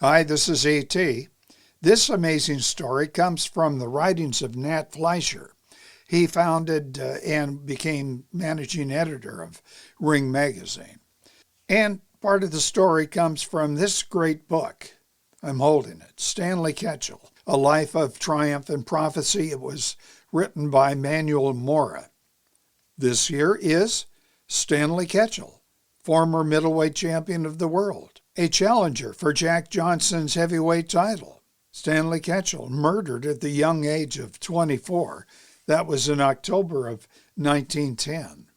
Hi, this is A.T. This amazing story comes from the writings of Nat Fleischer. He founded and became managing editor of Ring magazine. And part of the story comes from this great book. I'm holding it, Stanley Ketchel, A Life of Triumph and Prophecy. It was written by Manuel Mora. This here is Stanley Ketchel, former middleweight champion of the world, a challenger for Jack Johnson's heavyweight title. Stanley Ketchel, murdered at the young age of 24. That was in October of 1910.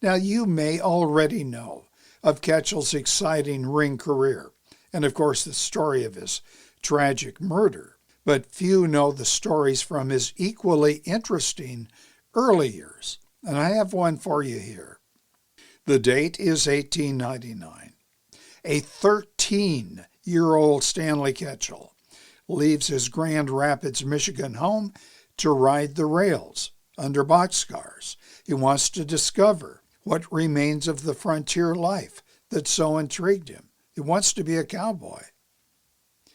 Now, you may already know of Ketchel's exciting ring career, and of course the story of his tragic murder, but few know the stories from his equally interesting early years, and I have one for you here. The date is 1899. A 13-year-old Stanley Ketchel leaves his Grand Rapids, Michigan home to ride the rails under boxcars. He wants to discover what remains of the frontier life that so intrigued him. He wants to be a cowboy.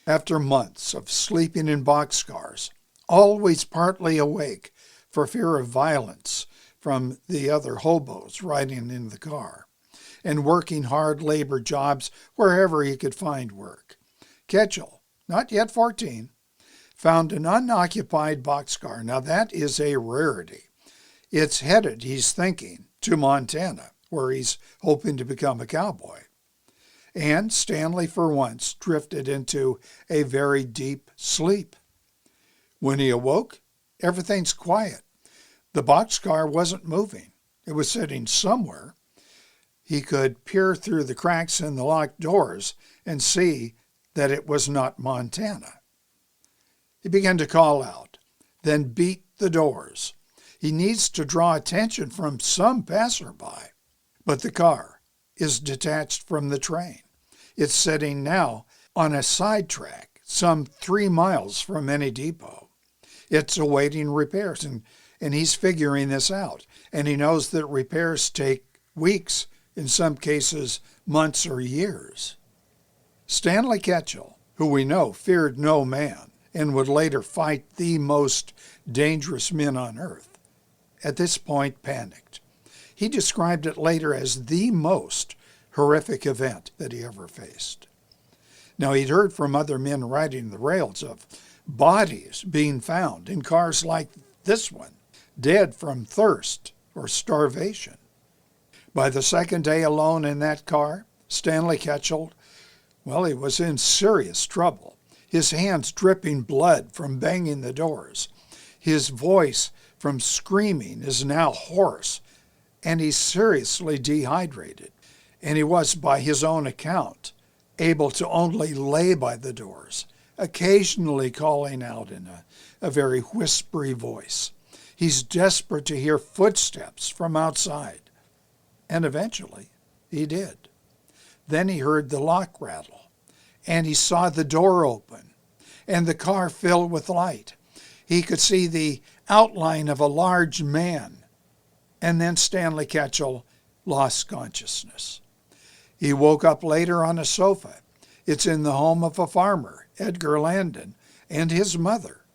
After months of sleeping in boxcars, always partly awake for fear of violence from the other hobos riding in the car, and working hard labor jobs wherever he could find work, Ketchel, not yet 14, found an unoccupied boxcar. Now that is a rarity. It's headed, he's thinking, to Montana, where he's hoping to become a cowboy. And Stanley, for once, drifted into a very deep sleep. When he awoke, everything's quiet. The boxcar wasn't moving. It was sitting somewhere. He could peer through the cracks in the locked doors and see that it was not Montana. He began to call out, then beat the doors. He needs to draw attention from some passerby. But the car is detached from the train. It's sitting now on a sidetrack some 3 miles from any depot. It's awaiting repairs, and he's figuring this out. And he knows that repairs take weeks, in some cases months or years. Stanley Ketchel, who we know feared no man and would later fight the most dangerous men on earth, at this point panicked. He described it later as the most horrific event that he ever faced. Now, he'd heard from other men riding the rails of bodies being found in cars like this one, dead from thirst or starvation. By the second day alone in that car, Stanley Ketchel, well, he was in serious trouble. His hands dripping blood from banging the doors. His voice from screaming is now hoarse, and he's seriously dehydrated. And he was, by his own account, able to only lay by the doors, occasionally calling out in a very whispery voice. He's desperate to hear footsteps from outside. And eventually, he did. Then he heard the lock rattle, and he saw the door open, and the car filled with light. He could see the outline of a large man, and then Stanley Ketchel lost consciousness. He woke up later on a sofa. It's in the home of a farmer, Edgar Landon, and his mother.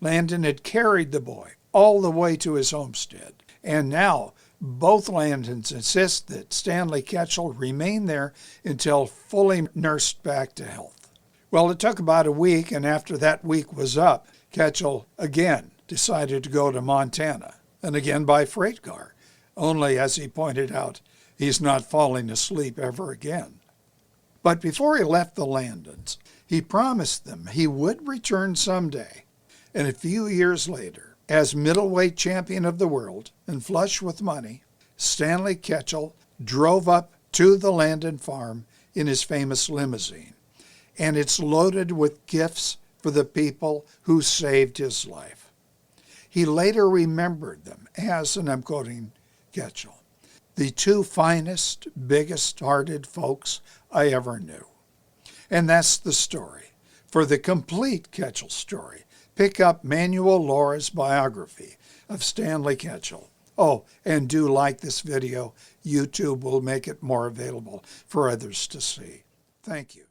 Landon had carried the boy all the way to his homestead, and now both Landons insist that Stanley Ketchel remain there until fully nursed back to health. Well, it took about a week, and after that week was up, Ketchel again decided to go to Montana, and again by freight car. Only, as he pointed out, he's not falling asleep ever again. But before he left the Landons, he promised them he would return someday. And a few years later, as middleweight champion of the world and flush with money, Stanley Ketchel drove up to the Landon farm in his famous limousine. And it's loaded with gifts for the people who saved his life. He later remembered them as, and I'm quoting Ketchel, the two finest, biggest-hearted folks I ever knew. And that's the story. For the complete Ketchel story, pick up Manuel Mora's biography of Stanley Ketchel. Oh, and do like this video. YouTube will make it more available for others to see. Thank you.